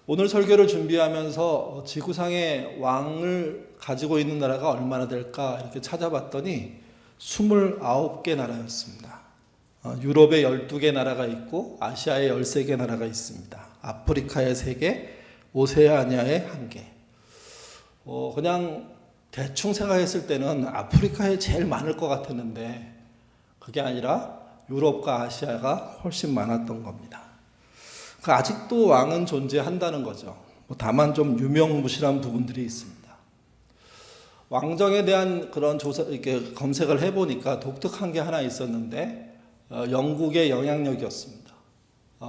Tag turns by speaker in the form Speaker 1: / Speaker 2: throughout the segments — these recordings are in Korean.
Speaker 1: 오늘 설교를 준비하면서 지구상의 왕을 가지고 있는 나라가 얼마나 될까 이렇게 찾아봤더니 29개 나라였습니다. 유럽에 12개 나라가 있고 아시아에 13개 나라가 있습니다. 아프리카에 3개, 오세아니아에 1개. 그냥 대충 생각했을 때는 아프리카에 제일 많을 것 같았는데 그게 아니라 유럽과 아시아가 훨씬 많았던 겁니다. 아직도 왕은 존재한다는 거죠. 다만 좀 유명무실한 부분들이 있습니다. 왕정에 대한 그런 조사, 이렇게 검색을 해보니까 독특한 게 하나 있었는데, 영국의 영향력이었습니다.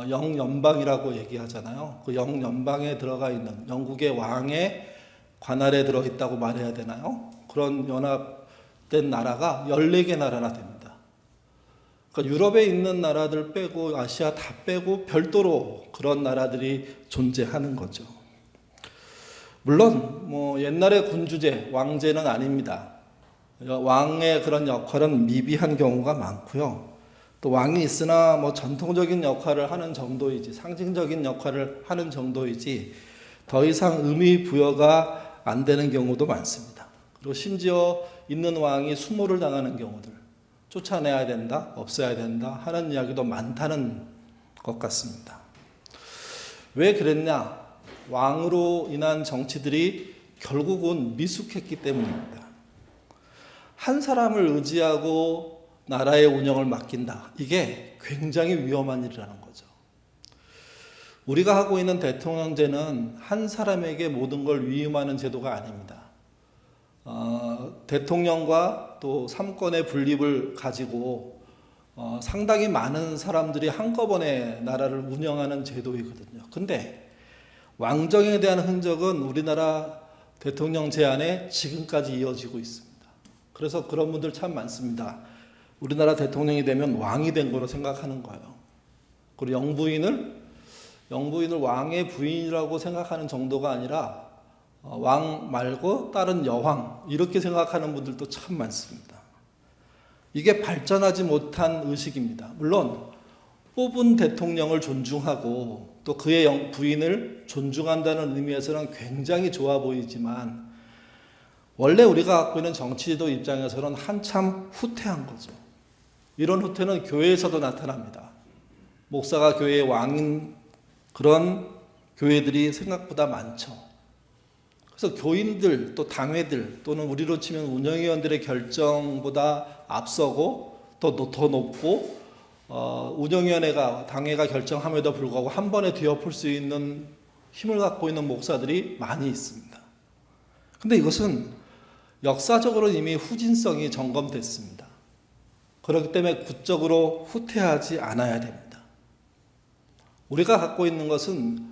Speaker 1: 영연방이라고 얘기하잖아요. 그 영연방에 들어가 있는 영국의 왕의 관할에 들어있다고 말해야 되나요? 그런 연합된 나라가 14개 나라나 됩니다. 그러니까 유럽에 있는 나라들 빼고 아시아 다 빼고 별도로 그런 나라들이 존재하는 거죠. 물론 옛날의 군주제, 왕제는 아닙니다. 왕의 그런 역할은 미비한 경우가 많고요. 또 왕이 있으나 전통적인 역할을 하는 정도이지, 상징적인 역할을 하는 정도이지 더 이상 의미 부여가 안 되는 경우도 많습니다. 그리고 심지어 있는 왕이 수모를 당하는 경우들, 쫓아내야 된다, 없애야 된다 하는 이야기도 많다는 것 같습니다. 왜 그랬냐? 왕으로 인한 정치들이 결국은 미숙했기 때문입니다. 한 사람을 의지하고 나라의 운영을 맡긴다. 이게 굉장히 위험한 일이라는 거죠. 우리가 하고 있는 대통령제는 한 사람에게 모든 걸 위임하는 제도가 아닙니다. 대통령과 또 삼권의 분립을 가지고 상당히 많은 사람들이 한꺼번에 나라를 운영하는 제도이거든요. 근데 왕정에 대한 흔적은 우리나라 대통령제 안에 지금까지 이어지고 있습니다. 그래서 그런 분들 참 많습니다. 우리나라 대통령이 되면 왕이 된 거로 생각하는 거예요. 그리고 영부인을 왕의 부인이라고 생각하는 정도가 아니라 왕 말고 다른 여왕 이렇게 생각하는 분들도 참 많습니다. 이게 발전하지 못한 의식입니다. 물론 뽑은 대통령을 존중하고 또 그의 부인을 존중한다는 의미에서는 굉장히 좋아 보이지만 원래 우리가 갖고 있는 정치제도 입장에서는 한참 후퇴한 거죠. 이런 후퇴는 교회에서도 나타납니다. 목사가 교회의 왕인 그런 교회들이 생각보다 많죠. 그래서 교인들 또 당회들 또는 우리로 치면 운영위원들의 결정보다 앞서고 더 높고 운영위원회가 당회가 결정함에도 불구하고 한 번에 뒤엎을 수 있는 힘을 갖고 있는 목사들이 많이 있습니다. 근데 이것은 역사적으로 이미 후진성이 점검됐습니다. 그렇기 때문에 굳적으로 후퇴하지 않아야 됩니다. 우리가 갖고 있는 것은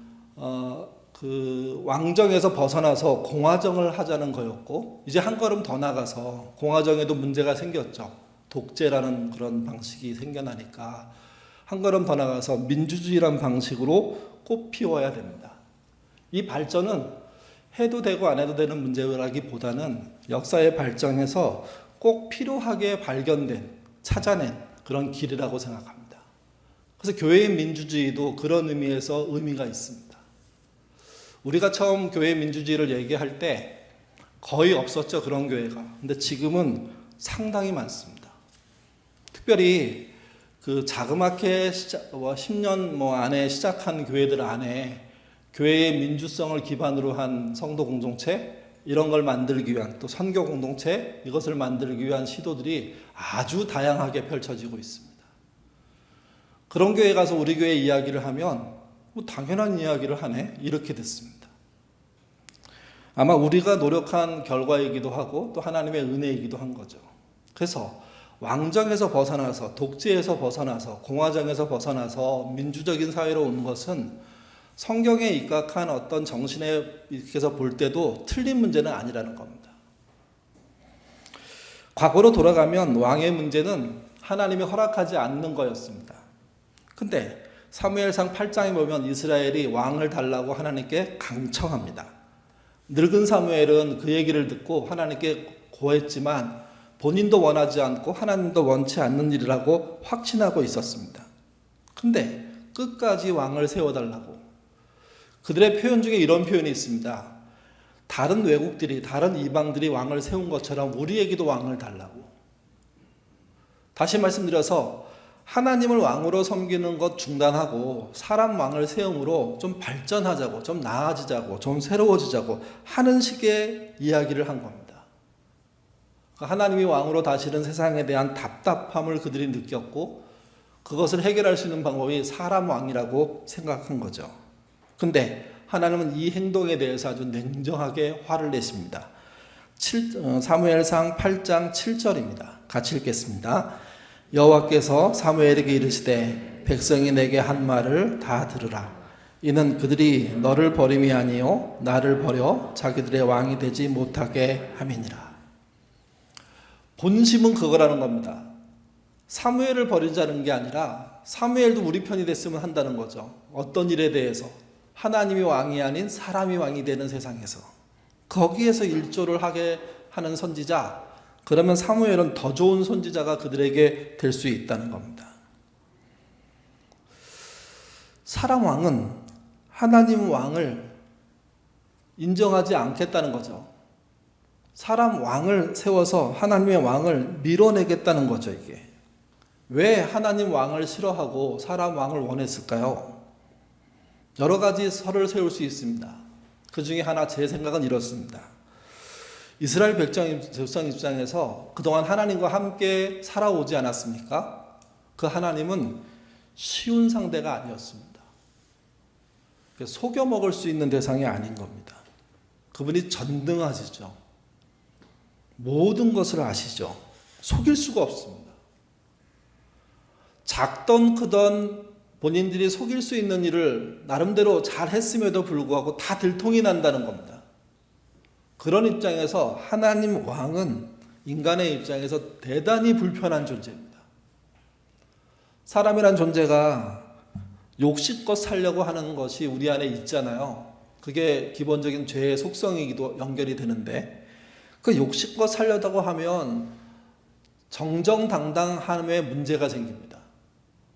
Speaker 1: 그 왕정에서 벗어나서 공화정을 하자는 거였고 이제 한 걸음 더 나가서 공화정에도 문제가 생겼죠. 독재라는 그런 방식이 생겨나니까 한 걸음 더 나가서 민주주의라는 방식으로 꽃 피워야 됩니다. 이 발전은 해도 되고 안 해도 되는 문제라기보다는 역사의 발전에서 꼭 필요하게 발견된, 찾아낸 그런 길이라고 생각합니다. 그래서 교회의 민주주의도 그런 의미에서 의미가 있습니다. 우리가 처음 교회 민주주의를 얘기할 때 거의 없었죠, 그런 교회가. 근데 지금은 상당히 많습니다. 특별히 그 자그맣게 10년 안에 시작한 교회들 안에 교회의 민주성을 기반으로 한 성도 공동체 이런 걸 만들기 위한 또 선교 공동체 이것을 만들기 위한 시도들이 아주 다양하게 펼쳐지고 있습니다. 그런 교회 가서 우리 교회 이야기를 하면 당연한 이야기를 하네 이렇게 됐습니다. 아마 우리가 노력한 결과이기도 하고 또 하나님의 은혜이기도 한 거죠. 그래서 왕정에서 벗어나서 독재에서 벗어나서 공화정에서 벗어나서 민주적인 사회로 온 것은 성경에 입각한 어떤 정신에 입각해서 볼 때도 틀린 문제는 아니라는 겁니다. 과거로 돌아가면 왕의 문제는 하나님이 허락하지 않는 거였습니다. 근데 사무엘상 8장에 보면 이스라엘이 왕을 달라고 하나님께 강청합니다. 늙은 사무엘은 그 얘기를 듣고 하나님께 고했지만 본인도 원하지 않고 하나님도 원치 않는 일이라고 확신하고 있었습니다. 근데 끝까지 왕을 세워달라고 그들의 표현 중에 이런 표현이 있습니다. 다른 외국들이, 다른 이방들이 왕을 세운 것처럼 우리에게도 왕을 달라고. 다시 말씀드려서 하나님을 왕으로 섬기는 것 중단하고 사람 왕을 세움으로 좀 발전하자고, 좀 나아지자고, 좀 새로워지자고 하는 식의 이야기를 한 겁니다. 하나님이 왕으로 다스리는 세상에 대한 답답함을 그들이 느꼈고 그것을 해결할 수 있는 방법이 사람 왕이라고 생각한 거죠. 근데 하나님은 이 행동에 대해서 아주 냉정하게 화를 내십니다. 사무엘상 8장 7절입니다. 같이 읽겠습니다. 여호와께서 사무엘에게 이르시되 백성이 내게 한 말을 다 들으라. 이는 그들이 너를 버림이 아니요 나를 버려 자기들의 왕이 되지 못하게 함이니라. 본심은 그거라는 겁니다. 사무엘을 버리자는 게 아니라 사무엘도 우리 편이 됐으면 한다는 거죠. 어떤 일에 대해서 하나님이 왕이 아닌 사람이 왕이 되는 세상에서 거기에서 일조를 하게 하는 선지자, 그러면 사무엘은 더 좋은 선지자가 그들에게 될 수 있다는 겁니다. 사람 왕은 하나님 왕을 인정하지 않겠다는 거죠. 사람 왕을 세워서 하나님의 왕을 밀어내겠다는 거죠, 이게. 왜 하나님 왕을 싫어하고 사람 왕을 원했을까요? 여러 가지 설을 세울 수 있습니다. 그 중에 하나 제 생각은 이렇습니다. 이스라엘 백성 입장에서 그동안 하나님과 함께 살아오지 않았습니까? 그 하나님은 쉬운 상대가 아니었습니다. 속여 먹을 수 있는 대상이 아닌 겁니다. 그분이 전능하시죠. 모든 것을 아시죠. 속일 수가 없습니다. 작던 크던 본인들이 속일 수 있는 일을 나름대로 잘 했음에도 불구하고 다 들통이 난다는 겁니다. 그런 입장에서 하나님 왕은 인간의 입장에서 대단히 불편한 존재입니다. 사람이란 존재가 욕심껏 살려고 하는 것이 우리 안에 있잖아요. 그게 기본적인 죄의 속성이기도 연결이 되는데 그 욕심껏 살려다고 하면 정정당당함에 문제가 생깁니다.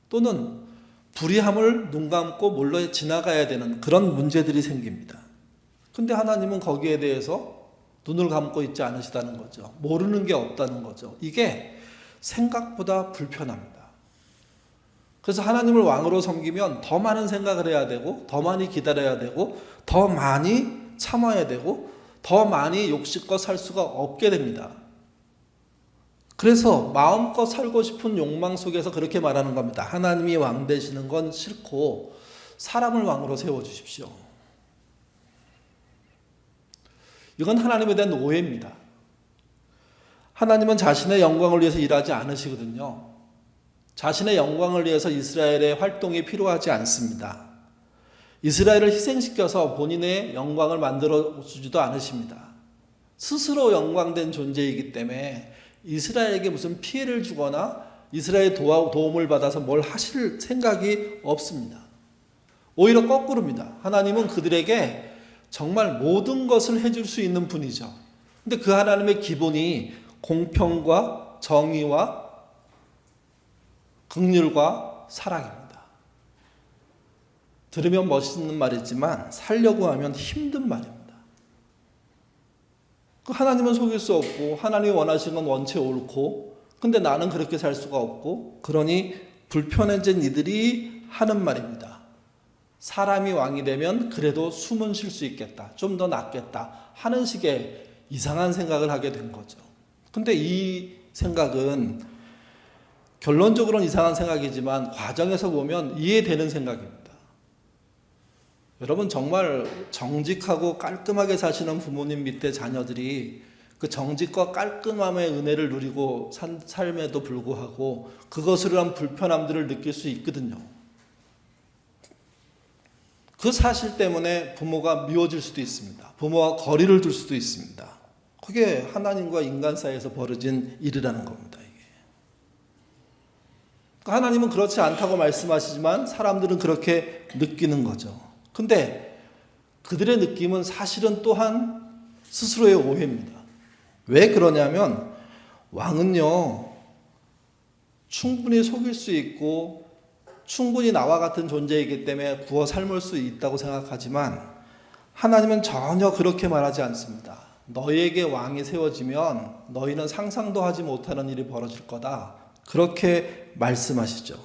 Speaker 1: 또는 불의함을 눈 감고 몰래 지나가야 되는 그런 문제들이 생깁니다. 근데 하나님은 거기에 대해서 눈을 감고 있지 않으시다는 거죠. 모르는 게 없다는 거죠. 이게 생각보다 불편합니다. 그래서 하나님을 왕으로 섬기면 더 많은 생각을 해야 되고 더 많이 기다려야 되고 더 많이 참아야 되고 더 많이 욕심껏 살 수가 없게 됩니다. 그래서 마음껏 살고 싶은 욕망 속에서 그렇게 말하는 겁니다. 하나님이 왕 되시는 건 싫고 사람을 왕으로 세워주십시오. 이건 하나님에 대한 오해입니다. 하나님은 자신의 영광을 위해서 일하지 않으시거든요. 자신의 영광을 위해서 이스라엘의 활동이 필요하지 않습니다. 이스라엘을 희생시켜서 본인의 영광을 만들어주지도 않으십니다. 스스로 영광된 존재이기 때문에 이스라엘에게 무슨 피해를 주거나 이스라엘의 도움을 받아서 뭘 하실 생각이 없습니다. 오히려 거꾸로입니다. 하나님은 그들에게 정말 모든 것을 해줄 수 있는 분이죠. 근데 그 하나님의 기본이 공평과 정의와 긍휼과 사랑입니다. 들으면 멋있는 말이지만 살려고 하면 힘든 말입니다. 하나님은 속일 수 없고 하나님이 원하시는 건 원체 옳고 근데 나는 그렇게 살 수가 없고 그러니 불편해진 이들이 하는 말입니다. 사람이 왕이 되면 그래도 숨은 쉴 수 있겠다. 좀 더 낫겠다 하는 식의 이상한 생각을 하게 된 거죠. 근데 이 생각은 결론적으로는 이상한 생각이지만 과정에서 보면 이해되는 생각입니다. 여러분 정말 정직하고 깔끔하게 사시는 부모님 밑에 자녀들이 그 정직과 깔끔함의 은혜를 누리고 산 삶에도 불구하고 그것으로 한 불편함들을 느낄 수 있거든요. 그 사실 때문에 부모가 미워질 수도 있습니다. 부모와 거리를 둘 수도 있습니다. 그게 하나님과 인간 사이에서 벌어진 일이라는 겁니다. 이게. 하나님은 그렇지 않다고 말씀하시지만 사람들은 그렇게 느끼는 거죠. 근데 그들의 느낌은 사실은 또한 스스로의 오해입니다. 왜 그러냐면 왕은요 충분히 속일 수 있고 충분히 나와 같은 존재이기 때문에 구워 삶을 수 있다고 생각하지만 하나님은 전혀 그렇게 말하지 않습니다. 너희에게 왕이 세워지면 너희는 상상도 하지 못하는 일이 벌어질 거다. 그렇게 말씀하시죠.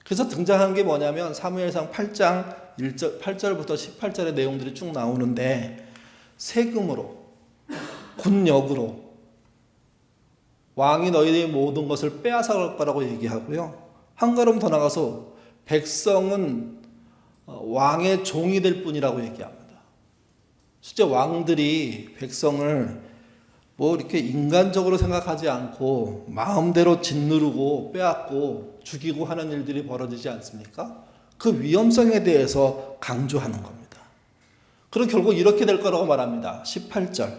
Speaker 1: 그래서 등장한 게 뭐냐면 사무엘상 8장 8절부터 18절의 내용들이 쭉 나오는데 세금으로 군역으로 왕이 너희의 모든 것을 빼앗아갈 거라고 얘기하고요. 한 걸음 더 나가서 백성은 왕의 종이 될 뿐이라고 얘기합니다. 실제 왕들이 백성을 뭐 이렇게 인간적으로 생각하지 않고 마음대로 짓누르고 빼앗고 죽이고 하는 일들이 벌어지지 않습니까? 그 위험성에 대해서 강조하는 겁니다. 그럼 결국 이렇게 될 거라고 말합니다. 18절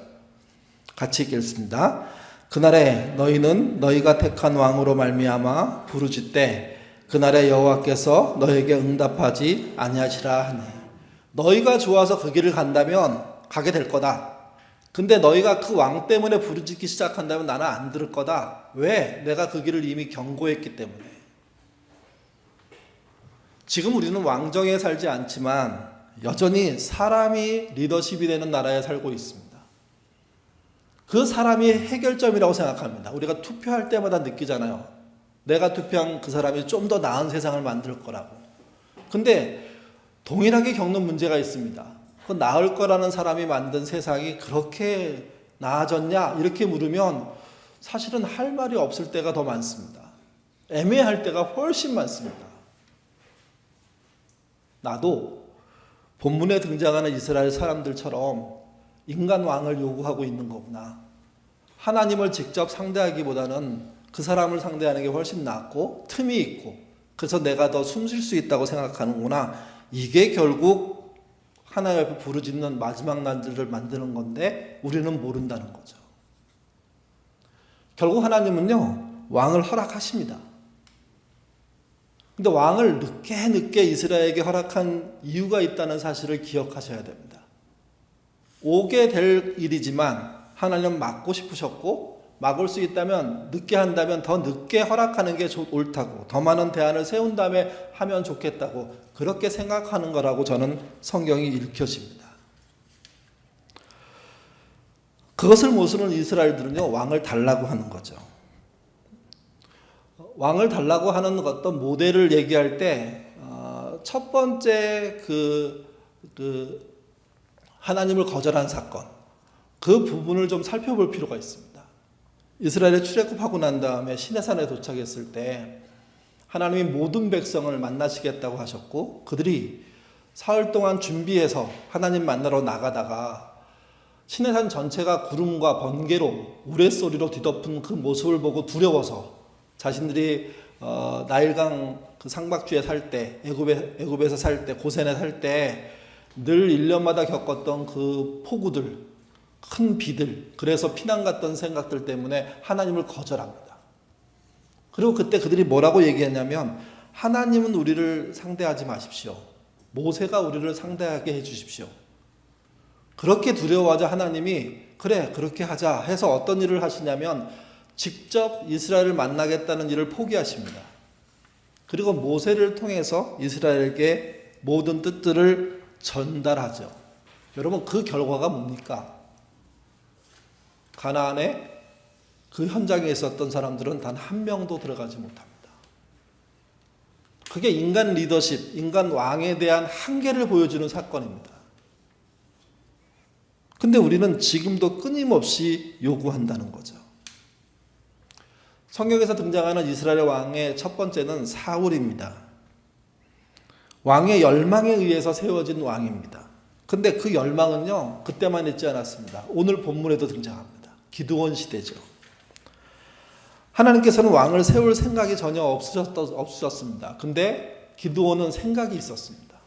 Speaker 1: 같이 읽겠습니다. 그날에 너희는 너희가 택한 왕으로 말미암아 부르짖되 그날에 여호와께서 너희에게 응답하지 아니하시라 하니 너희가 좋아서 그 길을 간다면 가게 될 거다. 근데 너희가 그 왕 때문에 부르짖기 시작한다면 나는 안 들을 거다. 왜? 내가 그 길을 이미 경고했기 때문에. 지금 우리는 왕정에 살지 않지만 여전히 사람이 리더십이 되는 나라에 살고 있습니다. 그 사람이 해결점이라고 생각합니다. 우리가 투표할 때마다 느끼잖아요. 내가 투표한 그 사람이 좀 더 나은 세상을 만들 거라고. 근데 동일하게 겪는 문제가 있습니다. 그 나을 거라는 사람이 만든 세상이 그렇게 나아졌냐? 이렇게 물으면 사실은 할 말이 없을 때가 더 많습니다. 애매할 때가 훨씬 많습니다. 나도 본문에 등장하는 이스라엘 사람들처럼 인간 왕을 요구하고 있는 거구나. 하나님을 직접 상대하기보다는 그 사람을 상대하는 게 훨씬 낫고 틈이 있고 그래서 내가 더 숨 쉴 수 있다고 생각하는구나. 이게 결국 하나님 앞에 부르짖는 마지막 날들을 만드는 건데 우리는 모른다는 거죠. 결국 하나님은요 왕을 허락하십니다. 근데 왕을 늦게 이스라엘에게 허락한 이유가 있다는 사실을 기억하셔야 됩니다. 오게 될 일이지만 하나님은 막고 싶으셨고 막을 수 있다면 늦게 한다면 더 늦게 허락하는 게 옳다고 더 많은 대안을 세운 다음에 하면 좋겠다고 그렇게 생각하는 거라고 저는 성경이 읽혀집니다. 그것을 모르는 이스라엘들은요 왕을 달라고 하는 거죠. 왕을 달라고 하는 어떤 모델을 얘기할 때 첫 번째 하나님을 거절한 사건 그 부분을 좀 살펴볼 필요가 있습니다. 이스라엘에 출애굽하고 난 다음에 시내산에 도착했을 때 하나님이 모든 백성을 만나시겠다고 하셨고 그들이 사흘 동안 준비해서 하나님 만나러 나가다가 시내산 전체가 구름과 번개로 우레소리로 뒤덮은 그 모습을 보고 두려워서 자신들이 나일강 그 상박주에 살 때 애굽에서 살 때 고센에 살 때 늘 1년마다 겪었던 그 폭우들 큰 비들 그래서 피난 갔던 생각들 때문에 하나님을 거절합니다. 그리고 그때 그들이 뭐라고 얘기했냐면 하나님은 우리를 상대하지 마십시오. 모세가 우리를 상대하게 해주십시오. 그렇게 두려워하자 하나님이 그래 그렇게 하자 해서 어떤 일을 하시냐면 직접 이스라엘을 만나겠다는 일을 포기하십니다. 그리고 모세를 통해서 이스라엘에게 모든 뜻들을 전달하죠. 여러분 그 결과가 뭡니까? 가나안에 그 현장에 있었던 사람들은 단 한 명도 들어가지 못합니다. 그게 인간 리더십, 인간 왕에 대한 한계를 보여주는 사건입니다. 근데 우리는 지금도 끊임없이 요구한다는 거죠. 성경에서 등장하는 이스라엘 왕의 첫 번째는 사울입니다. 왕의 열망에 의해서 세워진 왕입니다. 근데 그 열망은요 그때만 있지 않았습니다. 오늘 본문에도 등장합니다. 기드온 시대죠. 하나님께서는 왕을 세울 생각이 전혀 없으셨습니다. 근데 기드온은 생각이 있었습니다.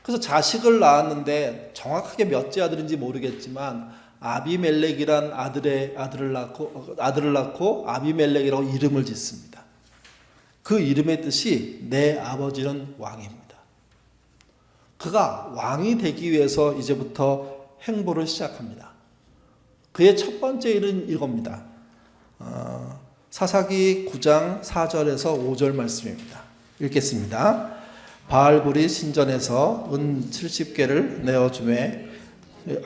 Speaker 1: 그래서 자식을 낳았는데 정확하게 몇째 아들인지 모르겠지만 아비멜렉이란 아들을 낳고 아비멜렉이라고 이름을 짓습니다. 그 이름의 뜻이 내 아버지는 왕입니다. 그가 왕이 되기 위해서 이제부터 행보를 시작합니다. 그의 첫 번째 일은 이겁니다. 사사기 9장 4절에서 5절 말씀입니다. 읽겠습니다. 바알불이 신전에서 은 70개를 내어주매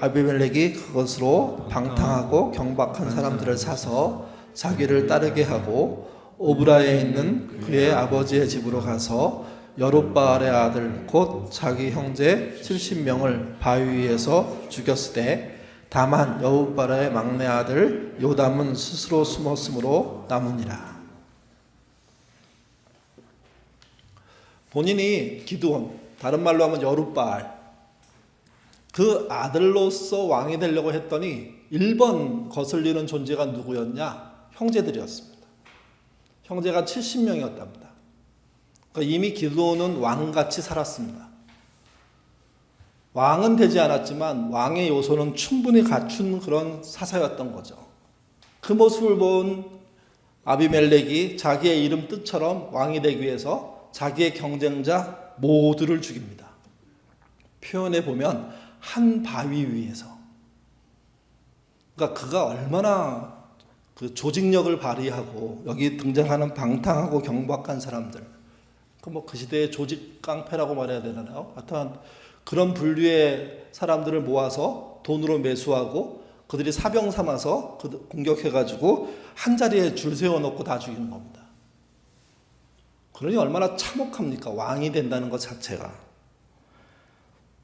Speaker 1: 아비멜렉이 그것으로 방탕하고 경박한 사람들을 사서 자기를 따르게 하고 오브라에 있는 그의 아버지의 집으로 가서 여룻바알의 아들 곧 자기 형제 70명을 바위 위에서 죽였으되 다만 여룻바알의 막내 아들 요담은 스스로 숨었으므로 남으니라. 본인이 기드온, 다른 말로 하면 여룻바알, 그 아들로서 왕이 되려고 했더니 1번 거슬리는 존재가 누구였냐? 형제들이었습니다. 형제가 70명이었답니다. 그러니까 이미 기드온은 왕같이 살았습니다. 왕은 되지 않았지만 왕의 요소는 충분히 갖춘 그런 사사였던 거죠. 그 모습을 본 아비멜렉이 자기의 이름 뜻처럼 왕이 되기 위해서 자기의 경쟁자 모두를 죽입니다. 표현해 보면 한 바위 위에서. 그러니까 그가 얼마나 그 조직력을 발휘하고 여기 등장하는 방탕하고 경박한 사람들, 그 시대의 조직 깡패라고 말해야 되나요? 하여튼 그런 분류의 사람들을 모아서 돈으로 매수하고 그들이 사병 삼아서 공격해가지고 한 자리에 줄 세워놓고 다 죽이는 겁니다. 그러니 얼마나 참혹합니까? 왕이 된다는 것 자체가.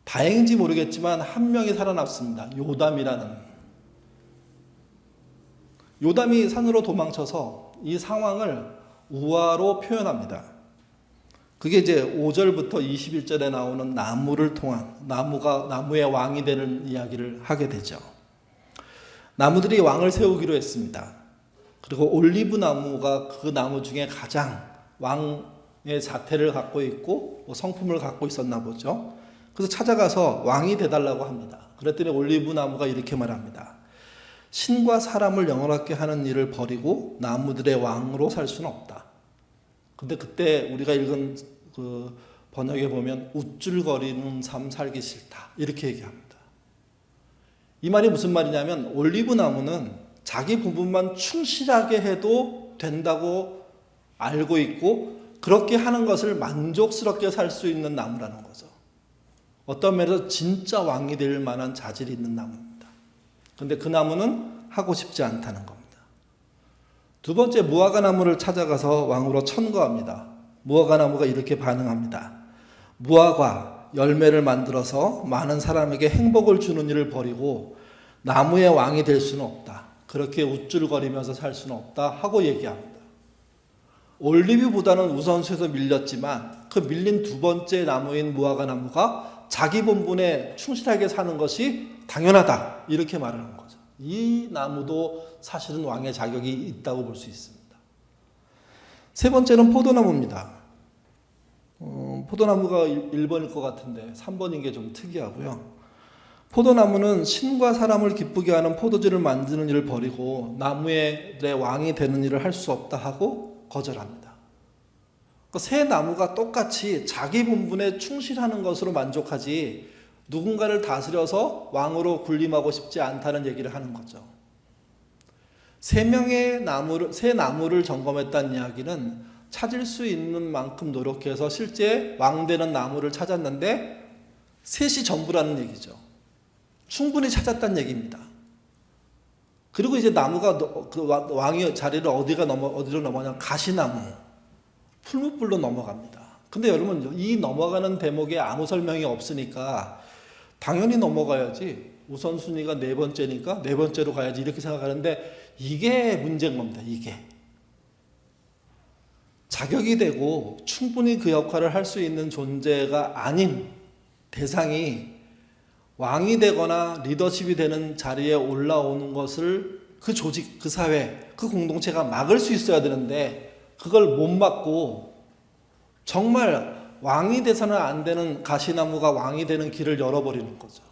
Speaker 1: 다행인지 모르겠지만 한 명이 살아났습니다. 요담이라는. 요담이 산으로 도망쳐서 이 상황을 우화로 표현합니다. 그게 이제 5절부터 21절에 나오는 나무를 통한 나무의 왕이 되는 이야기를 하게 되죠. 나무들이 왕을 세우기로 했습니다. 그리고 올리브 나무가 그 나무 중에 가장 왕의 자태를 갖고 있고 성품을 갖고 있었나 보죠. 그래서 찾아가서 왕이 돼달라고 합니다. 그랬더니 올리브 나무가 이렇게 말합니다. 신과 사람을 영원하게 하는 일을 버리고 나무들의 왕으로 살 수는 없다. 근데 그때 우리가 읽은 그 번역에 보면 우쭐거리는 삶 살기 싫다 이렇게 얘기합니다. 이 말이 무슨 말이냐면 올리브 나무는 자기 부분만 충실하게 해도 된다고 알고 있고 그렇게 하는 것을 만족스럽게 살 수 있는 나무라는 거죠. 어떤 면에서 진짜 왕이 될 만한 자질이 있는 나무입니다. 그런데 그 나무는 하고 싶지 않다는 겁니다. 두 번째 무화과 나무를 찾아가서 왕으로 천거합니다. 무화과 나무가 이렇게 반응합니다. 무화과 열매를 만들어서 많은 사람에게 행복을 주는 일을 버리고 나무의 왕이 될 수는 없다. 그렇게 우쭐거리면서 살 수는 없다 하고 얘기합니다. 올리브보다는 우선순위에서 밀렸지만 그 밀린 두 번째 나무인 무화과 나무가 자기 본분에 충실하게 사는 것이 당연하다 이렇게 말을 한 거죠. 이 나무도 사실은 왕의 자격이 있다고 볼 수 있습니다. 세 번째는 포도나무입니다. 포도나무가 1번일 것 같은데 3번인 게 좀 특이하고요. 포도나무는 신과 사람을 기쁘게 하는 포도주를 만드는 일을 버리고 나무의 왕이 되는 일을 할 수 없다 하고 거절합니다. 새 나무가 똑같이 자기 본분에 충실하는 것으로 만족하지 누군가를 다스려서 왕으로 군림하고 싶지 않다는 얘기를 하는 거죠. 새 나무를 점검했다는 이야기는 찾을 수 있는 만큼 노력해서 실제 왕 되는 나무를 찾았는데 셋이 전부라는 얘기죠. 충분히 찾았다는 얘기입니다. 그리고 이제 나무가 그 왕의 자리를 어디로 넘어가냐면 가시나무, 풀무불로 넘어갑니다. 근데 여러분 이 넘어가는 대목에 아무 설명이 없으니까 당연히 넘어가야지. 우선순위가 네 번째니까 네 번째로 가야지 이렇게 생각하는데 이게 문제인 겁니다. 이게. 자격이 되고 충분히 그 역할을 할 수 있는 존재가 아닌 대상이 왕이 되거나 리더십이 되는 자리에 올라오는 것을 그 조직, 그 사회, 그 공동체가 막을 수 있어야 되는데 그걸 못 막고 정말 왕이 돼서는 안 되는 가시나무가 왕이 되는 길을 열어버리는 거죠.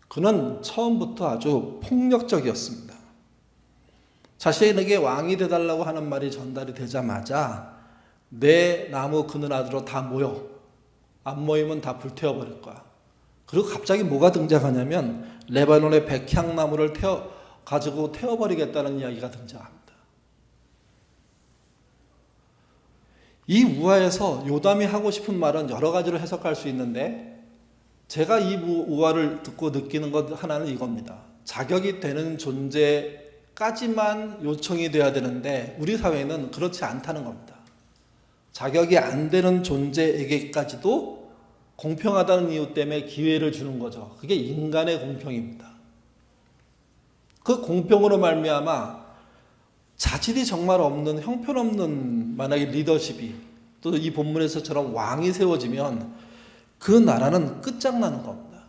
Speaker 1: 그는 처음부터 아주 폭력적이었습니다. 자신에게 왕이 되달라고 하는 말이 전달이 되자마자 내 나무 그늘 아래로 다 모여. 안 모이면 다 불태워버릴 거야. 그리고 갑자기 뭐가 등장하냐면 레바논의 백향나무를 가지고 태워버리겠다는 이야기가 등장합니다. 이 우화에서 요담이 하고 싶은 말은 여러 가지로 해석할 수 있는데 제가 이 우화를 듣고 느끼는 것 하나는 이겁니다. 자격이 되는 존재까지만 요청이 돼야 되는데 우리 사회는 그렇지 않다는 겁니다. 자격이 안 되는 존재에게까지도 공평하다는 이유 때문에 기회를 주는 거죠. 그게 인간의 공평입니다. 그 공평으로 말미암아 자질이 정말 없는 형편없는 만약에 리더십이 또 이 본문에서처럼 왕이 세워지면 그 나라는 끝장나는 겁니다.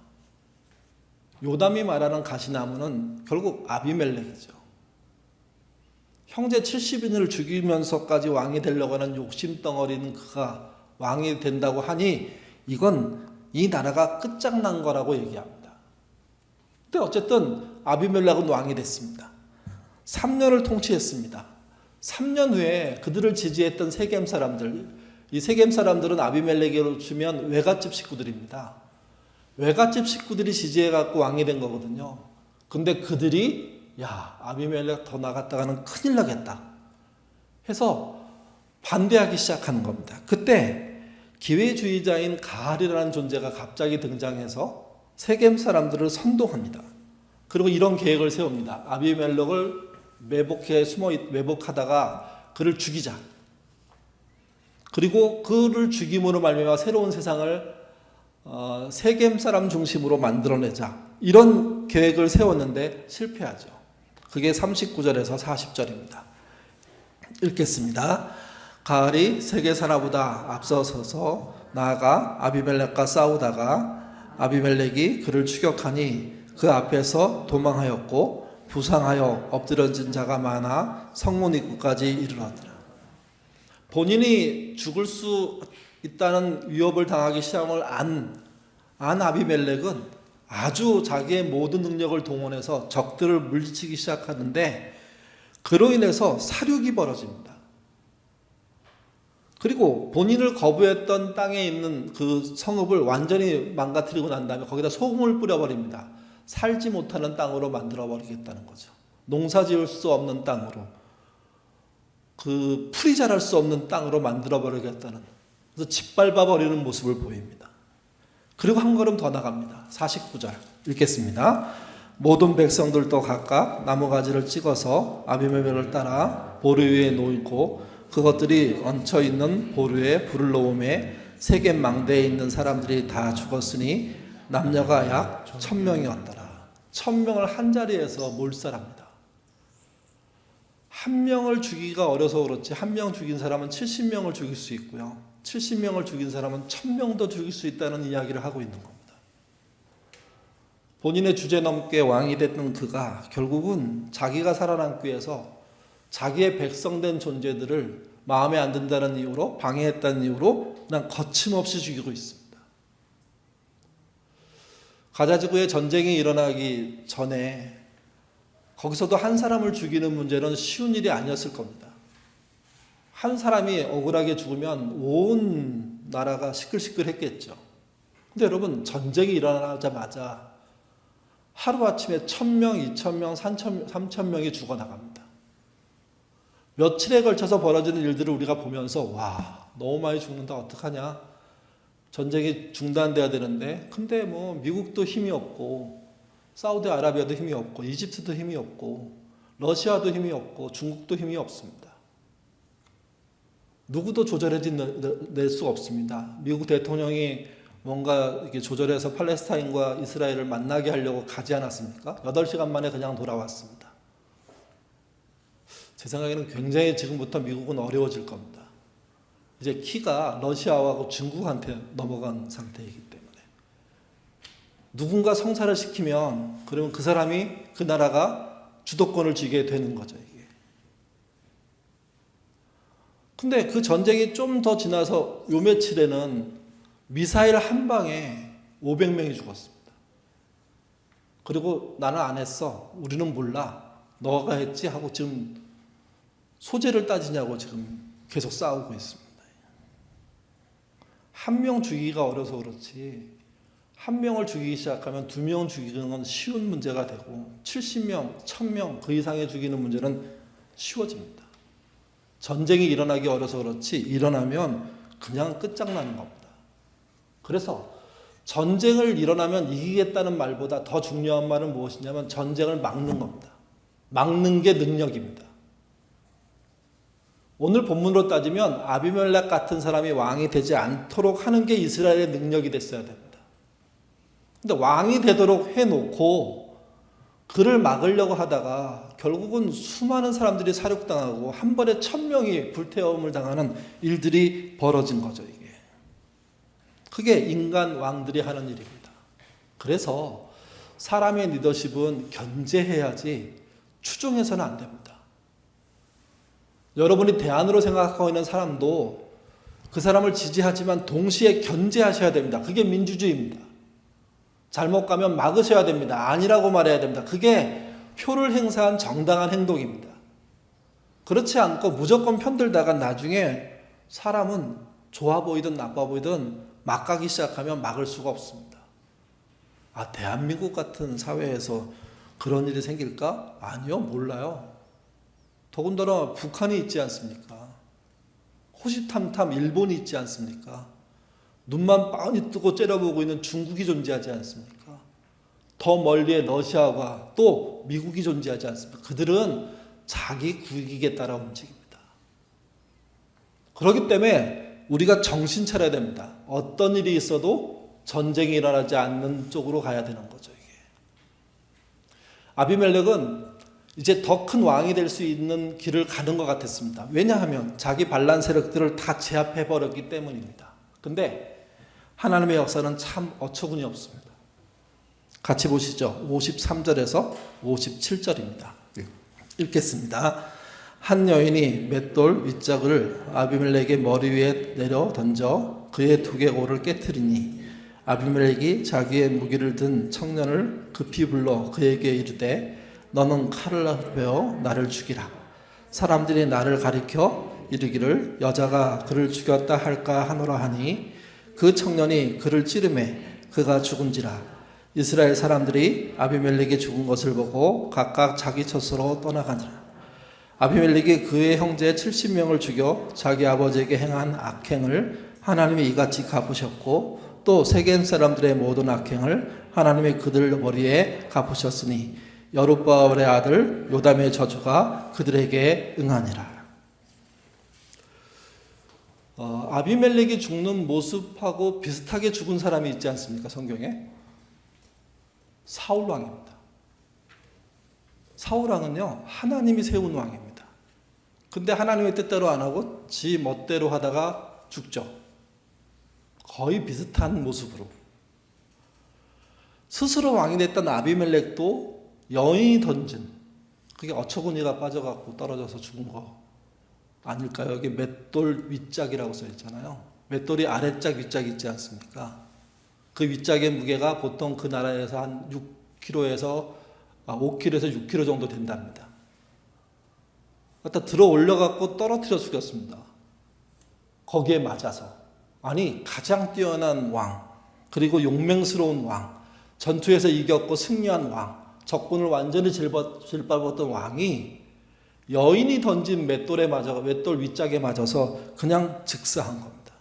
Speaker 1: 요담이 말하는 가시나무는 결국 아비멜렉이죠. 형제 70인을 죽이면서까지 왕이 되려고 하는 욕심덩어리는 그가 왕이 된다고 하니 이건 이 나라가 끝장난 거라고 얘기합니다. 근데 어쨌든 아비멜렉은 왕이 됐습니다. 3년을 통치했습니다. 3년 후에 그들을 지지했던 세겜 사람들, 이 세겜 사람들은 아비멜렉으로 치면 외갓집 식구들입니다. 외갓집 식구들이 지지해갖고 왕이 된 거거든요. 근데 그들이 아비멜렉 더 나갔다가는 큰일 나겠다 해서 반대하기 시작하는 겁니다. 그때 기회주의자인 가알이라는 존재가 갑자기 등장해서 세겜 사람들을 선동합니다. 그리고 이런 계획을 세웁니다. 아비멜렉을 매복하다가 그를 죽이자. 그리고 그를 죽임으로 말미암아 새로운 세상을 세겜 사람 중심으로 만들어내자. 이런 계획을 세웠는데 실패하죠. 그게 39절에서 40절입니다. 읽겠습니다. 가알이 세겜 사람보다 앞서서서 나아가 아비멜렉과 싸우다가 아비멜렉이 그를 추격하니 그 앞에서 도망하였고 부상하여 엎드러진 자가 많아 성문 입구까지 이르렀더라. 본인이 죽을 수 있다는 위협을 당하기 시작을 안 아비멜렉은 아주 자기의 모든 능력을 동원해서 적들을 물리치기 시작하는데 그로 인해서 사륙이 벌어집니다. 그리고 본인을 거부했던 땅에 있는 그 성읍을 완전히 망가뜨리고 난 다음에 거기다 소금을 뿌려버립니다. 살지 못하는 땅으로 만들어버리겠다는 거죠. 농사 지을 수 없는 땅으로, 그 풀이 자랄 수 없는 땅으로 만들어버리겠다는, 그래서 짓밟아버리는 모습을 보입니다. 그리고 한 걸음 더 나갑니다. 49절 읽겠습니다. 모든 백성들도 각각 나무가지를 찍어서 아비멜렉을 따라 보루 위에 놓고 그것들이 얹혀있는 보루에 불을 놓음에 세겜 망대에 있는 사람들이 다 죽었으니 남녀가 약 1000명이었더라. 1000명을 한 자리에서 몰살합니다. 한 명을 죽이기가 어려서 그렇지 한 명 죽인 사람은 70명을 죽일 수 있고요. 70명을 죽인 사람은 1000명도 죽일 수 있다는 이야기를 하고 있는 겁니다. 본인의 주제넘게 왕이 됐던 그가 결국은 자기가 살아남기 위해서 자기의 백성된 존재들을 마음에 안 든다는 이유로, 방해했다는 이유로 그냥 거침없이 죽이고 있습니다. 가자지구에 전쟁이 일어나기 전에 거기서도 한 사람을 죽이는 문제는 쉬운 일이 아니었을 겁니다. 한 사람이 억울하게 죽으면 온 나라가 시끌시끌했겠죠. 근데 여러분, 전쟁이 일어나자마자 하루아침에 1000명, 2000명, 3000명이 죽어나갑니다. 며칠에 걸쳐서 벌어지는 일들을 우리가 보면서 너무 많이 죽는다, 어떡하냐. 전쟁이 중단돼야 되는데, 근데 미국도 힘이 없고 사우디아라비아도 힘이 없고 이집트도 힘이 없고 러시아도 힘이 없고 중국도 힘이 없습니다. 누구도 조절해낼 수 없습니다. 미국 대통령이 뭔가 이렇게 조절해서 팔레스타인과 이스라엘을 만나게 하려고 가지 않았습니까? 8시간 만에 그냥 돌아왔습니다. 제 생각에는 굉장히 지금부터 미국은 어려워질 겁니다. 이제 키가 러시아하고 중국한테 넘어간 상태이기 때문에 누군가 성사를 시키면 그러면 그 사람이 그 나라가 주도권을 쥐게 되는 거죠. 이게. 근데 그 전쟁이 좀 더 지나서 요 며칠에는 미사일 한 방에 500명이 죽었습니다. 그리고 나는 안 했어. 우리는 몰라. 너가 했지 하고 지금 소재를 따지냐고 지금 계속 싸우고 있습니다. 한 명 죽이기가 어려서 그렇지 한 명을 죽이기 시작하면 2명 죽이는 건 쉬운 문제가 되고 70명, 1000명 그 이상의 죽이는 문제는 쉬워집니다. 전쟁이 일어나기 어려서 그렇지 일어나면 그냥 끝장나는 겁니다. 그래서 전쟁을 일어나면 이기겠다는 말보다 더 중요한 말은 무엇이냐면 전쟁을 막는 겁니다. 막는 게 능력입니다. 오늘 본문으로 따지면 아비멜렉 같은 사람이 왕이 되지 않도록 하는 게 이스라엘의 능력이 됐어야 됩니다. 근데 왕이 되도록 해놓고 그를 막으려고 하다가 결국은 수많은 사람들이 사륙당하고 한 번에 1000명이 불태움을 당하는 일들이 벌어진 거죠, 이게. 그게 인간 왕들이 하는 일입니다. 그래서 사람의 리더십은 견제해야지 추종해서는 안 됩니다. 여러분이 대안으로 생각하고 있는 사람도 그 사람을 지지하지만 동시에 견제하셔야 됩니다. 그게 민주주의입니다. 잘못 가면 막으셔야 됩니다. 아니라고 말해야 됩니다. 그게 표를 행사한 정당한 행동입니다. 그렇지 않고 무조건 편들다가 나중에 사람은 좋아 보이든 나빠 보이든 막 가기 시작하면 막을 수가 없습니다. 아, 대한민국 같은 사회에서 그런 일이 생길까? 아니요, 몰라요. 더군다나 북한이 있지 않습니까? 호시탐탐 일본이 있지 않습니까? 눈만 뻔히 뜨고 째려보고 있는 중국이 존재하지 않습니까? 더 멀리에 러시아와 또 미국이 존재하지 않습니까? 그들은 자기 국익에 따라 움직입니다. 그렇기 때문에 우리가 정신 차려야 됩니다. 어떤 일이 있어도 전쟁이 일어나지 않는 쪽으로 가야 되는 거죠, 이게. 아비멜렉은 이제 더 큰 왕이 될 수 있는 길을 가는 것 같았습니다. 왜냐하면 자기 반란 세력들을 다 제압해버렸기 때문입니다. 근데 하나님의 역사는 참 어처구니 없습니다. 같이 보시죠. 53절에서 57절입니다. 읽겠습니다. 한 여인이 맷돌 윗짝을 아비멜렉의 머리 위에 내려 던져 그의 두개골을 깨트리니 아비멜렉이 자기의 무기를 든 청년을 급히 불러 그에게 이르되 너는 칼을 베어 나를 죽이라. 사람들이 나를 가리켜 이르기를 여자가 그를 죽였다 할까 하노라 하니 그 청년이 그를 찌르매 그가 죽은지라. 이스라엘 사람들이 아비멜렉이 죽은 것을 보고 각각 자기 처소로 떠나가니라. 아비멜렉이 그의 형제 70명을 죽여 자기 아버지에게 행한 악행을 하나님이 이같이 갚으셨고 또 세겜 사람들의 모든 악행을 하나님이 그들 머리에 갚으셨으니 여룹바알의 아들 요담의 저주가 그들에게 응하니라. 아비멜렉이 죽는 모습하고 비슷하게 죽은 사람이 있지 않습니까? 성경에 사울 왕입니다. 사울 왕은요 하나님이 세운 왕입니다. 근데 하나님의 뜻대로 안 하고 지 멋대로 하다가 죽죠. 거의 비슷한 모습으로. 스스로 왕이 됐던 아비멜렉도 여인이 던진 그게 어처구니가 빠져갖고 떨어져서 죽은 거 아닐까요? 여기 맷돌 윗짝이라고 써 있잖아요. 맷돌이 아랫짝 윗짝 있지 않습니까? 그 윗짝의 무게가 보통 그 나라에서 한 6kg에서 5kg에서 6kg 정도 된답니다. 갖다 들어 올려갖고 떨어뜨려 죽였습니다. 거기에 맞아서. 아니 가장 뛰어난 왕 그리고 용맹스러운 왕 전투에서 이겼고 승리한 왕 적군을 완전히 질밟았던 왕이 여인이 던진 맷돌에 맞아 맷돌 윗짝에 맞아서 그냥 즉사한 겁니다.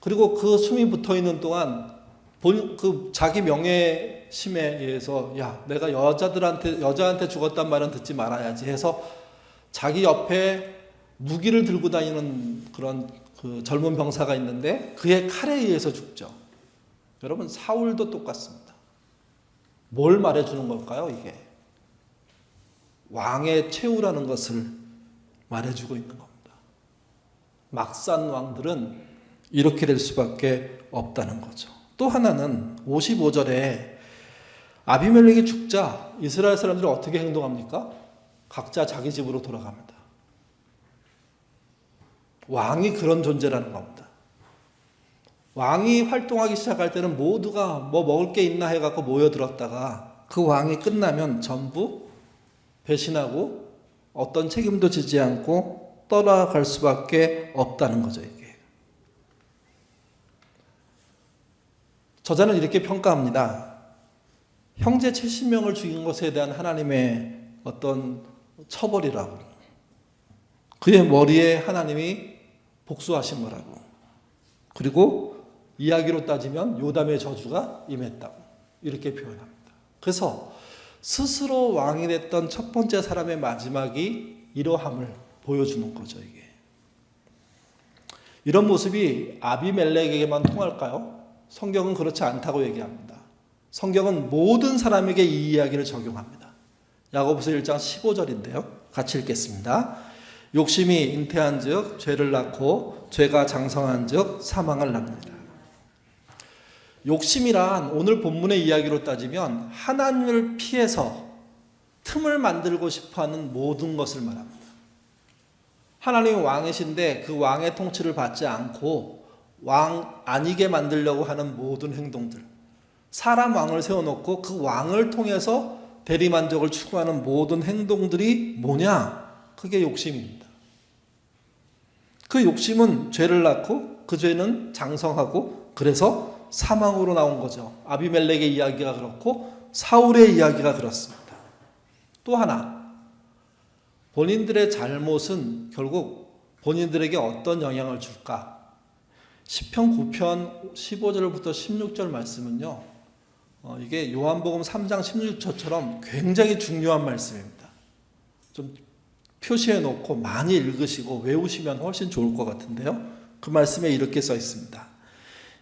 Speaker 1: 그리고 그 숨이 붙어 있는 동안 그 자기 명예심에 의해서 야 내가 여자한테 죽었단 말은 듣지 말아야지 해서 자기 옆에 무기를 들고 다니는 그런 그 젊은 병사가 있는데 그의 칼에 의해서 죽죠. 여러분 사울도 똑같습니다. 뭘 말해주는 걸까요? 이게 왕의 최후라는 것을 말해주고 있는 겁니다. 막산 왕들은 이렇게 될 수밖에 없다는 거죠. 또 하나는 55절에 아비멜렉이 죽자 이스라엘 사람들이 어떻게 행동합니까? 각자 자기 집으로 돌아갑니다. 왕이 그런 존재라는 겁니다. 왕이 활동하기 시작할 때는 모두가 뭐 먹을 게 있나 해갖고 모여들었다가 그 왕이 끝나면 전부 배신하고 어떤 책임도 지지 않고 떠나갈 수밖에 없다는 거죠, 이게. 저자는 이렇게 평가합니다. 형제 70명을 죽인 것에 대한 하나님의 어떤 쳐버리라고. 그의 머리에 하나님이 복수하신 거라고. 그리고 이야기로 따지면 요담의 저주가 임했다고 이렇게 표현합니다. 그래서 스스로 왕이 됐던 첫 번째 사람의 마지막이 이러함을 보여주는 거죠. 이게 이런 모습이 아비멜렉에게만 통할까요? 성경은 그렇지 않다고 얘기합니다. 성경은 모든 사람에게 이 이야기를 적용합니다. 야고보서 1장 15절인데요. 같이 읽겠습니다. 욕심이 잉태한 즉 죄를 낳고 죄가 장성한 즉 사망을 낳습니다. 욕심이란 오늘 본문의 이야기로 따지면 하나님을 피해서 틈을 만들고 싶어하는 모든 것을 말합니다. 하나님이 왕이신데 그 왕의 통치를 받지 않고 왕 아니게 만들려고 하는 모든 행동들, 사람 왕을 세워놓고 그 왕을 통해서 대리만족을 추구하는 모든 행동들이 뭐냐? 그게 욕심입니다. 그 욕심은 죄를 낳고 그 죄는 장성하고 그래서 사망으로 나온 거죠. 아비멜렉의 이야기가 그렇고 사울의 이야기가 그렇습니다. 또 하나, 본인들의 잘못은 결국 본인들에게 어떤 영향을 줄까? 시편 9편 15절부터 16절 말씀은요, 이게 요한복음 3장 16절처럼 굉장히 중요한 말씀입니다. 좀 표시해 놓고 많이 읽으시고 외우시면 훨씬 좋을 것 같은데요. 그 말씀에 이렇게 써 있습니다.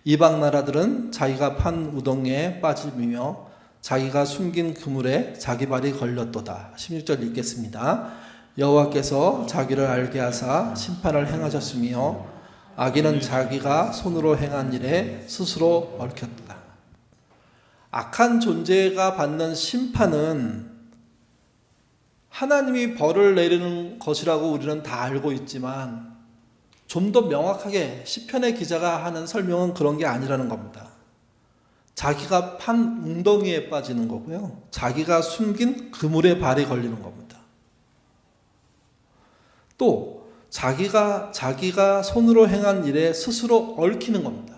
Speaker 1: 이방 나라들은 자기가 판 우동에 빠짐이며 자기가 숨긴 그물에 자기 발이 걸렸도다. 16절 읽겠습니다. 여호와께서 자기를 알게 하사 심판을 행하셨으며 악인은 자기가 손으로 행한 일에 스스로 얽혔도다. 악한 존재가 받는 심판은 하나님이 벌을 내리는 것이라고 우리는 다 알고 있지만 좀 더 명확하게 시편의 기자가 하는 설명은 그런 게 아니라는 겁니다. 자기가 판 웅덩이에 빠지는 거고요. 자기가 숨긴 그물에 발이 걸리는 겁니다. 또 자기가 손으로 행한 일에 스스로 얽히는 겁니다.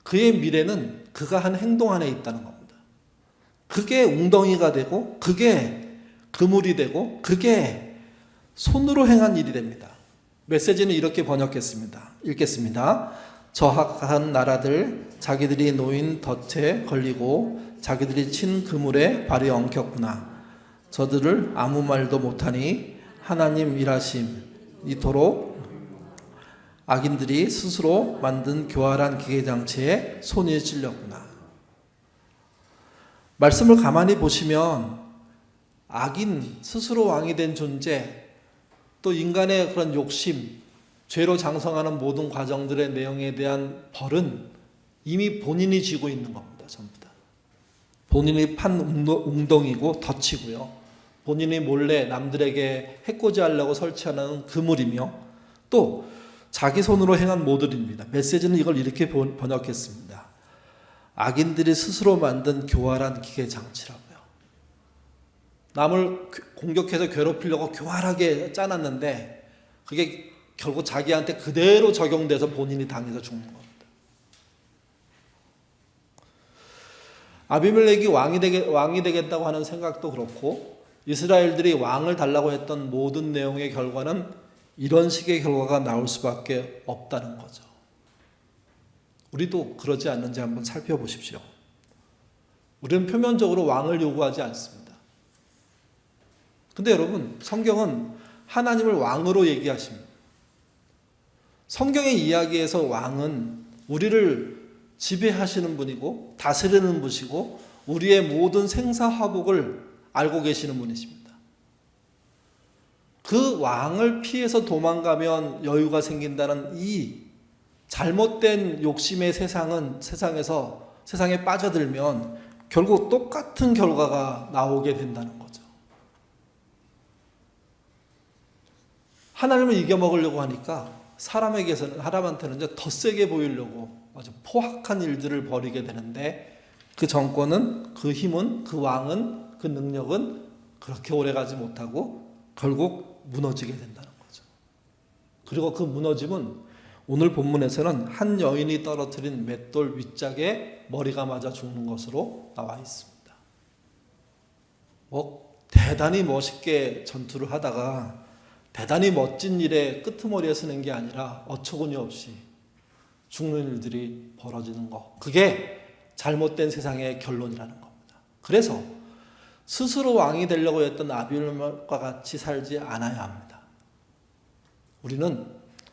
Speaker 1: 그의 미래는 그가 한 행동 안에 있다는 겁니다. 그게 웅덩이가 되고 그게 그물이 되고 그게 손으로 행한 일이 됩니다. 메시지는 이렇게 번역했습니다. 읽겠습니다. 저악한 나라들 자기들이 놓인 덫에 걸리고 자기들이 친 그물에 발이 엉켰구나. 저들을 아무 말도 못하니 하나님 일하심 이토록 악인들이 스스로 만든 교활한 기계장치에 손이 찔렸구나. 말씀을 가만히 보시면 악인, 스스로 왕이 된 존재, 또 인간의 그런 욕심, 죄로 장성하는 모든 과정들의 내용에 대한 벌은 이미 본인이 쥐고 있는 겁니다. 전부 다. 본인이 판 웅덩이고 덫이고요. 본인이 몰래 남들에게 해코지하려고 설치하는 그물이며 또 자기 손으로 행한 모델입니다. 메시지는 이걸 이렇게 번역했습니다. 악인들이 스스로 만든 교활한 기계 장치라고요. 남을 공격해서 괴롭히려고 교활하게 짜놨는데 그게 결국 자기한테 그대로 적용돼서 본인이 당해서 죽는 겁니다. 아비멜렉이 왕이 되겠다고 하는 생각도 그렇고 이스라엘들이 왕을 달라고 했던 모든 내용의 결과는 이런 식의 결과가 나올 수밖에 없다는 거죠. 우리도 그러지 않는지 한번 살펴보십시오. 우리는 표면적으로 왕을 요구하지 않습니다. 근데 여러분, 성경은 하나님을 왕으로 얘기하십니다. 성경의 이야기에서 왕은 우리를 지배하시는 분이고 다스리는 분이시고 우리의 모든 생사화복을 알고 계시는 분이십니다. 그 왕을 피해서 도망가면 여유가 생긴다는 이 잘못된 욕심의 세상에 빠져들면 결국 똑같은 결과가 나오게 된다는 거죠. 하나님을 이겨먹으려고 하니까 사람한테는 이제 더 세게 보이려고 아주 포악한 일들을 벌이게 되는데 그 정권은, 그 힘은, 그 왕은, 그 능력은 그렇게 오래가지 못하고 결국 무너지게 된다는 거죠. 그리고 그 무너짐은 오늘 본문에서는 한 여인이 떨어뜨린 맷돌 윗짝에 머리가 맞아 죽는 것으로 나와 있습니다. 대단히 멋있게 전투를 하다가 대단히 멋진 일에 끄트머리에 서는 게 아니라 어처구니 없이 죽는 일들이 벌어지는 것. 그게 잘못된 세상의 결론이라는 겁니다. 그래서 스스로 왕이 되려고 했던 아비멜렉과 같이 살지 않아야 합니다. 우리는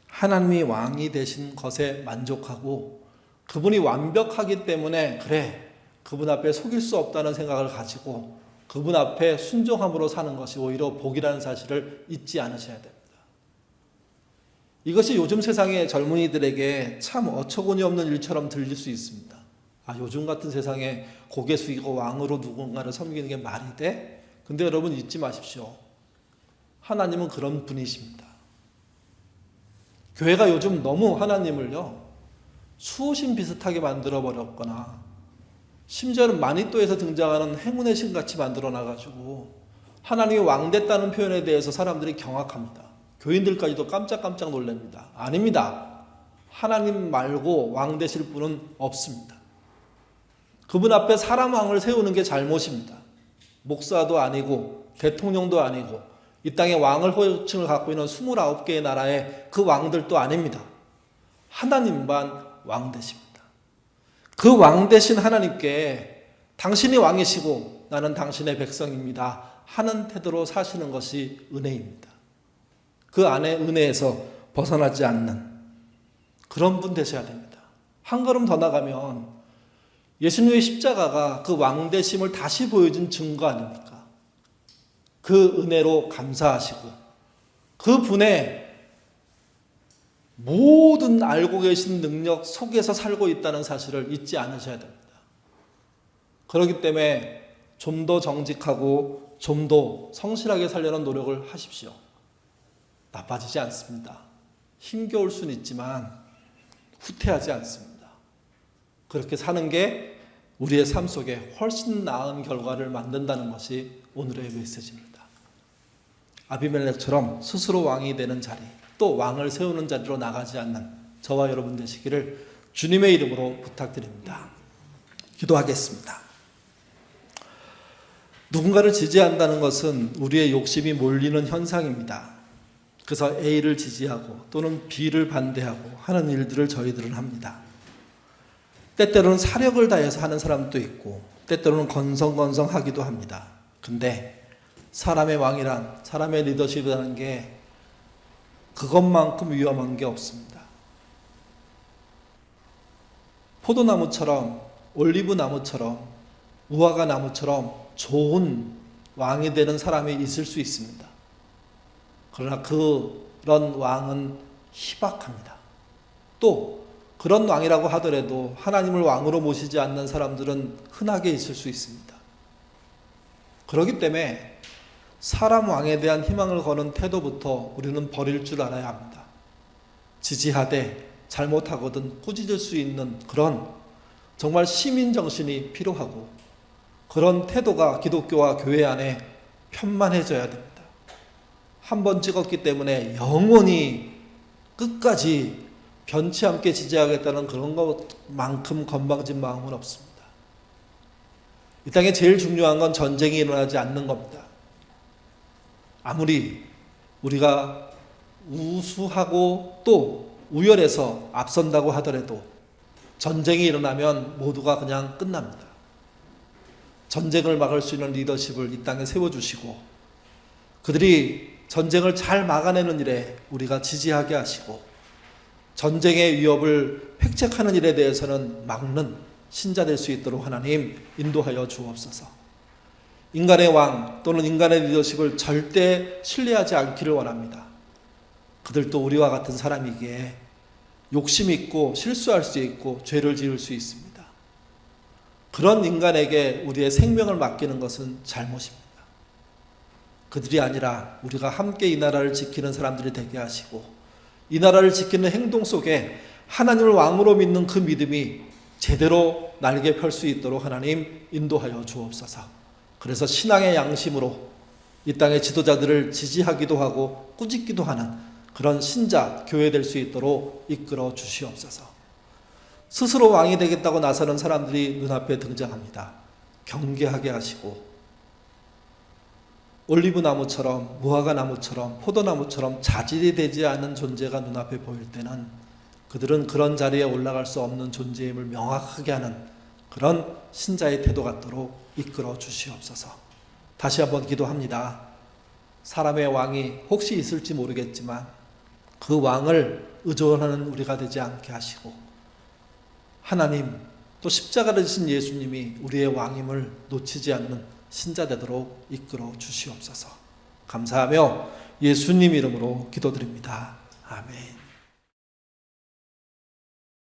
Speaker 1: 하나님이 왕이 되신 것에 만족하고 그분이 완벽하기 때문에 그래, 그분 앞에 속일 수 없다는 생각을 가지고 그분 앞에 순종함으로 사는 것이 오히려 복이라는 사실을 잊지 않으셔야 됩니다. 이것이 요즘 세상의 젊은이들에게 참 어처구니 없는 일처럼 들릴 수 있습니다. 요즘 같은 세상에 고개 숙이고 왕으로 누군가를 섬기는 게 말이 돼? 근데 여러분 잊지 마십시오. 하나님은 그런 분이십니다. 교회가 요즘 너무 하나님을요, 수호신 비슷하게 만들어버렸거나 심지어는 마니또에서 등장하는 행운의 신같이 만들어놔가지고 하나님이 왕 됐다는 표현에 대해서 사람들이 경악합니다. 교인들까지도 깜짝깜짝 놀랍니다. 아닙니다. 하나님 말고 왕 되실 분은 없습니다. 그분 앞에 사람 왕을 세우는 게 잘못입니다. 목사도 아니고 대통령도 아니고 이 땅에 왕을 호칭을 갖고 있는 29개의 나라의 그 왕들도 아닙니다. 하나님만 왕 되십니다. 그 왕 되신 하나님께 당신이 왕이시고 나는 당신의 백성입니다 하는 태도로 사시는 것이 은혜입니다. 그 안에 은혜에서 벗어나지 않는 그런 분 되셔야 됩니다. 한 걸음 더 나가면 예수님의 십자가가 그 왕 되심을 다시 보여준 증거 아닙니까? 그 은혜로 감사하시고 그 분의 모든 알고 계신 능력 속에서 살고 있다는 사실을 잊지 않으셔야 됩니다. 그렇기 때문에 좀 더 정직하고 좀 더 성실하게 살려는 노력을 하십시오. 나빠지지 않습니다. 힘겨울 수는 있지만 후퇴하지 않습니다. 그렇게 사는 게 우리의 삶 속에 훨씬 나은 결과를 만든다는 것이 오늘의 메시지입니다. 아비멜렉처럼 스스로 왕이 되는 자리, 또 왕을 세우는 자리로 나가지 않는 저와 여러분 되시기를 주님의 이름으로 부탁드립니다. 기도하겠습니다. 누군가를 지지한다는 것은 우리의 욕심이 몰리는 현상입니다. 그래서 A를 지지하고 또는 B를 반대하고 하는 일들을 저희들은 합니다. 때때로는 사력을 다해서 하는 사람도 있고 때때로는 건성건성하기도 합니다. 근데 사람의 왕이란, 사람의 리더십이라는 게 그것만큼 위험한 게 없습니다. 포도나무처럼, 올리브나무처럼, 무화과 나무처럼 좋은 왕이 되는 사람이 있을 수 있습니다. 그러나 그런 왕은 희박합니다. 또 그런 왕이라고 하더라도 하나님을 왕으로 모시지 않는 사람들은 흔하게 있을 수 있습니다. 그렇기 때문에 사람 왕에 대한 희망을 거는 태도부터 우리는 버릴 줄 알아야 합니다. 지지하되 잘못하거든 꾸짖을 수 있는 그런 정말 시민정신이 필요하고 그런 태도가 기독교와 교회 안에 편만해져야 됩니다. 한 번 찍었기 때문에 영원히 끝까지 변치 않게 지지하겠다는 그런 것만큼 건방진 마음은 없습니다. 이 땅에 제일 중요한 건 전쟁이 일어나지 않는 겁니다. 아무리 우리가 우수하고 또 우열해서 앞선다고 하더라도 전쟁이 일어나면 모두가 그냥 끝납니다. 전쟁을 막을 수 있는 리더십을 이 땅에 세워주시고 그들이 전쟁을 잘 막아내는 일에 우리가 지지하게 하시고 전쟁의 위협을 획책하는 일에 대해서는 막는 신자 될 수 있도록 하나님 인도하여 주옵소서. 인간의 왕 또는 인간의 리더십을 절대 신뢰하지 않기를 원합니다. 그들도 우리와 같은 사람이기에 욕심 있고 실수할 수 있고 죄를 지을 수 있습니다. 그런 인간에게 우리의 생명을 맡기는 것은 잘못입니다. 그들이 아니라 우리가 함께 이 나라를 지키는 사람들이 되게 하시고 이 나라를 지키는 행동 속에 하나님을 왕으로 믿는 그 믿음이 제대로 날개 펼 수 있도록 하나님 인도하여 주옵소서. 그래서 신앙의 양심으로 이 땅의 지도자들을 지지하기도 하고 꾸짖기도 하는 그런 신자, 교회 될 수 있도록 이끌어 주시옵소서. 스스로 왕이 되겠다고 나서는 사람들이 눈앞에 등장합니다. 경계하게 하시고 올리브 나무처럼, 무화과 나무처럼, 포도나무처럼 자질이 되지 않은 존재가 눈앞에 보일 때는 그들은 그런 자리에 올라갈 수 없는 존재임을 명확하게 하는 그런 신자의 태도 갖도록 이끌어 주시옵소서. 다시 한번 기도합니다. 사람의 왕이 혹시 있을지 모르겠지만 그 왕을 의존하는 우리가 되지 않게 하시고, 하나님 또 십자가를 지신 예수님이 우리의 왕임을 놓치지 않는 신자 되도록 이끌어 주시옵소서. 감사하며 예수님 이름으로 기도드립니다. 아멘.